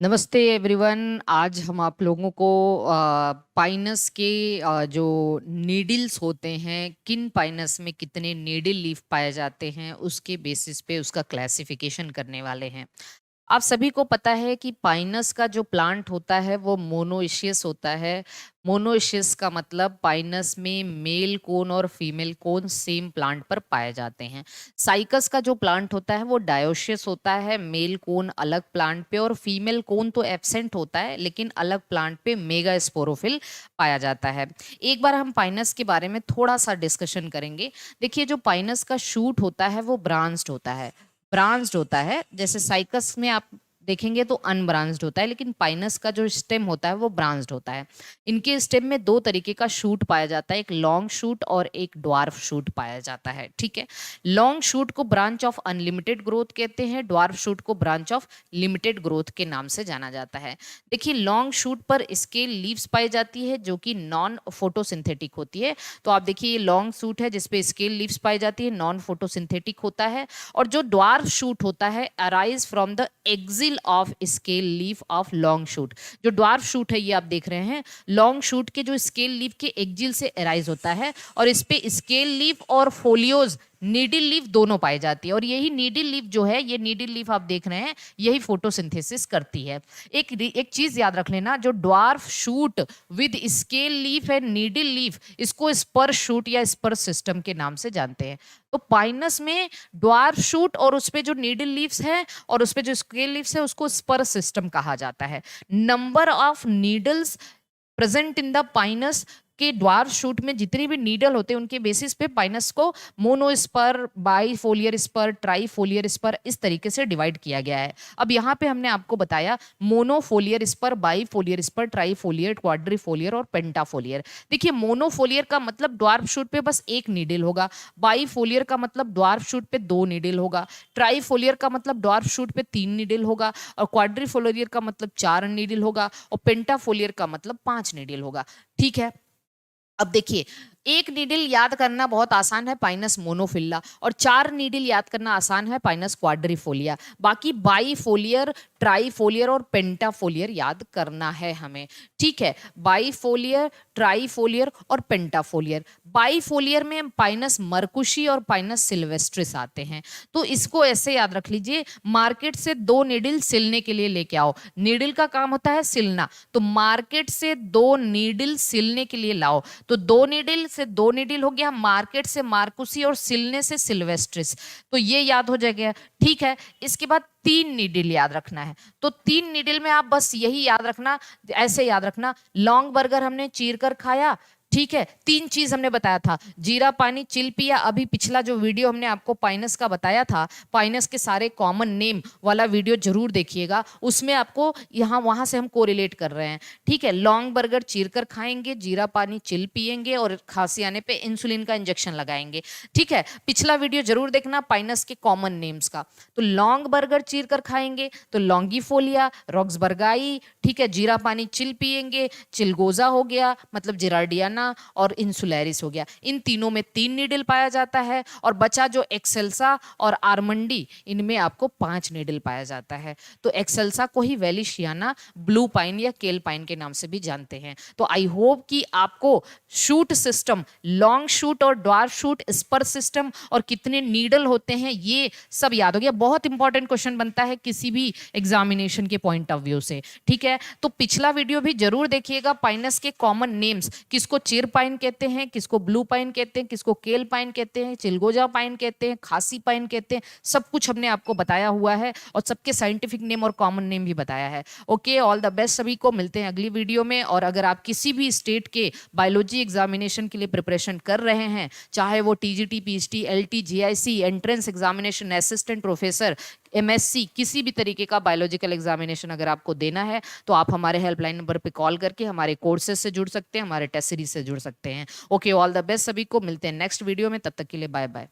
नमस्ते एवरीवन। आज हम आप लोगों को पाइनस के जो नीडल्स होते हैं, किन पाइनस में कितने नीडल लीफ पाए जाते हैं, उसके बेसिस पे उसका क्लासिफिकेशन करने वाले हैं। आप सभी को पता है कि पाइनस का जो प्लांट होता है वो मोनोइशियस होता है। मोनोइशियस का मतलब पाइनस में मेल कोन और फीमेल कोन सेम प्लांट पर पाए जाते हैं। साइकस का जो प्लांट होता है वो डायोशियस होता है, मेल कोन अलग प्लांट पे और फीमेल कोन तो एब्सेंट होता है लेकिन अलग प्लांट पे मेगा स्पोरोफिल पाया जाता है। एक बार हम पाइनस के बारे में थोड़ा सा डिस्कशन करेंगे। देखिए, जो पाइनस का शूट होता है वो ब्रांच्ड होता है। ब्रांच्ड होता है, जैसे साइकस में आप देखेंगे तो अनब्रांच्ड होता है, लेकिन पाइनस का जो स्टेम होता है वो ब्रांच्ड होता है। इनके स्टेम में दो तरीके का शूट पाया जाता है, एक लॉन्ग शूट और एक ड्वार्फ शूट पाया जाता है। ठीक है, लॉन्ग शूट को ब्रांच ऑफ अनलिमिटेड ग्रोथ कहते हैं, ड्वार्फ शूट को ब्रांच ऑफ लिमिटेड ग्रोथ के नाम से जाना जाता है। देखिए, लॉन्ग शूट पर स्केल लीव्स पाई जाती है जो कि नॉन फोटोसिंथेटिक होती है। तो आप देखिए, ये लॉन्ग शूट है जिसपे स्केल लीव्स पाई जाती है, नॉन फोटोसिंथेटिक होता है। और जो ड्वार्फ शूट होता है arise from the axil of scale leaf of long shoot. जो ड्वार्फ शूट है ये आप देख रहे हैं, लॉन्ग शूट के जो स्केल लीफ के एक्सिल से अराइज होता है और इस पे स्केल लीफ और फोलियोज नीडल लीफ दोनों पाई जाती है। और यही नीडल लीफ जो है, ये नीडल लीफ आप देख रहे हैं, यही फोटोसिंथेसिस करती है। एक चीज याद रख लेना, जो dwarf shoot with scale leaf है, नीडल लीफ, इसको स्पर शूट या स्पर सिस्टम के नाम से जानते हैं। तो पाइनस में ड्वार्फ शूट और उसपे जो नीडल लीव्स है और उसपे जो स्केल लीव्स है उसको स्पर सिस्टम कहा जाता है। Number of needles present in the Pinus के ड्वार्फ शूट में जितने भी नीडल होते हैं उनके बेसिस पे पाइनस को मोनोस्पर, बाईफोलियर स्पर, ट्राईफोलियर स्पर इस तरीके से डिवाइड किया गया है। अब यहाँ पे हमने आपको बताया मोनोफोलियर स्पर, बाईफोलियर स्पर, ट्राईफोलियर, क्वाड्रीफोलियर और पेंटाफोलियर। देखिए, मोनोफोलियर का मतलब ड्वार्फ शूट पे बस एक नीडल होगा, बाईफोलियर का मतलब ड्वार्फ शूट पे दो नीडल होगा, ट्राईफोलियर का मतलब ड्वार्फ शूट पे तीन नीडल होगा और क्वाड्रीफोलियर का मतलब चार नीडल होगा और पेंटाफोलियर का मतलब पांच नीडल होगा। ठीक है, अब देखिए, एक नीडल याद करना बहुत आसान है, पाइनस मोनोफिल्ला, और चार नीडल याद करना आसान है, पाइनस क्वाड्रिफोलिया। बाकी बाईफोलियर, ट्राईफोलियर और पेंटाफोलियर याद करना है हमें। ठीक है, बाईफोलियर, ट्राईफोलियर और पेंटाफोलियर। बाईफोलियर में पाइनस मरकुशी और पाइनस सिल्वेस्ट्रिस आते हैं। तो इसको ऐसे याद रख लीजिए, मार्केट से दो नीडल सिलने के लिए लेके आओ। नीडल का काम होता है सिलना, तो मार्केट से दो नीडल सिलने के लिए लाओ। तो दो नीडल से दो नीडल हो गया, मार्केट से मार्कुसी और सिलने से सिल्वेस्ट्रिस, तो ये याद हो जाएगा। ठीक है, इसके बाद तीन नीडल याद रखना है। तो तीन नीडल में आप बस यही याद रखना, ऐसे याद रखना, लॉन्ग बर्गर हमने चीर कर खाया। ठीक है, तीन चीज हमने बताया था, जीरा पानी, चिल पिया। अभी पिछला जो वीडियो हमने आपको पाइनस का बताया था, पाइनस के सारे कॉमन नेम वाला वीडियो जरूर देखिएगा, उसमें आपको यहाँ वहां से हम कोरिलेट कर रहे हैं। ठीक है, लॉन्ग बर्गर चीर कर खाएंगे, जीरा पानी चिल पिएंगे और खांसी आने पे इंसुलिन का इंजेक्शन लगाएंगे। ठीक है, पिछला वीडियो जरूर देखना पाइनस के कॉमन नेम्स का। तो लॉन्ग बर्गर चीर कर खाएंगे तो लॉन्गीफोलिया, रॉक्सबर्गाई। ठीक है, जीरा पानी चिल पिएंगे, चिलगोजा हो गया मतलब जिरार्डियाना, और इंसुलैरिस हो गया। इन तीनों में तीन नीडल पाया जाता है और बचा जो एक्सेल्सा और आर्मंडी, इनमें आपको पांच नीडल पाया जाता है। तो एक्सेल्सा को ही वैलिशियाना, ब्लू पाइन या केल पाइन के नाम से भी जानते हैं। तो आई होप कि आपको शूट सिस्टम, लॉन्ग शूट और ड्वार्फ शूट, स्पर सिस्टम और कितने नीडल होते हैं ये सब याद हो गया। बहुत इंपॉर्टेंट क्वेश्चन बनता है किसी भी एग्जामिनेशन के पॉइंट ऑफ व्यू से। ठीक है, तो पिछला वीडियो भी जरूर देखिएगा। पाइनस के कॉमन नेम्स, किसको चिर पाइन कहते हैं, किसको ब्लू पाइन कहते हैं, किसको केल पाइन कहते हैं, चिलगोजा पाइन कहते हैं, खासी पाइन कहते हैं, सब कुछ हमने आपको बताया हुआ है और सबके साइंटिफिक नेम और कॉमन नेम भी बताया है। ओके, ऑल द बेस्ट सभी को, मिलते हैं अगली वीडियो में। और अगर आप किसी भी स्टेट के बायोलॉजी एग्जामिनेशन के लिए प्रिपरेशन कर रहे हैं, चाहे वो TGT, PhD, LT, GIC, entrance examination, assistant professor, MSc, किसी भी तरीके का बायोलॉजिकल एग्जामिनेशन अगर आपको देना है तो आप हमारे हेल्पलाइन नंबर पे कॉल करके हमारे कोर्सेज से जुड़ सकते हैं, हमारे टेस्ट सीरीज से जुड़ सकते हैं। ओके, ऑल द बेस्ट सभी को, मिलते हैं नेक्स्ट वीडियो में, तब तक के लिए बाय बाय।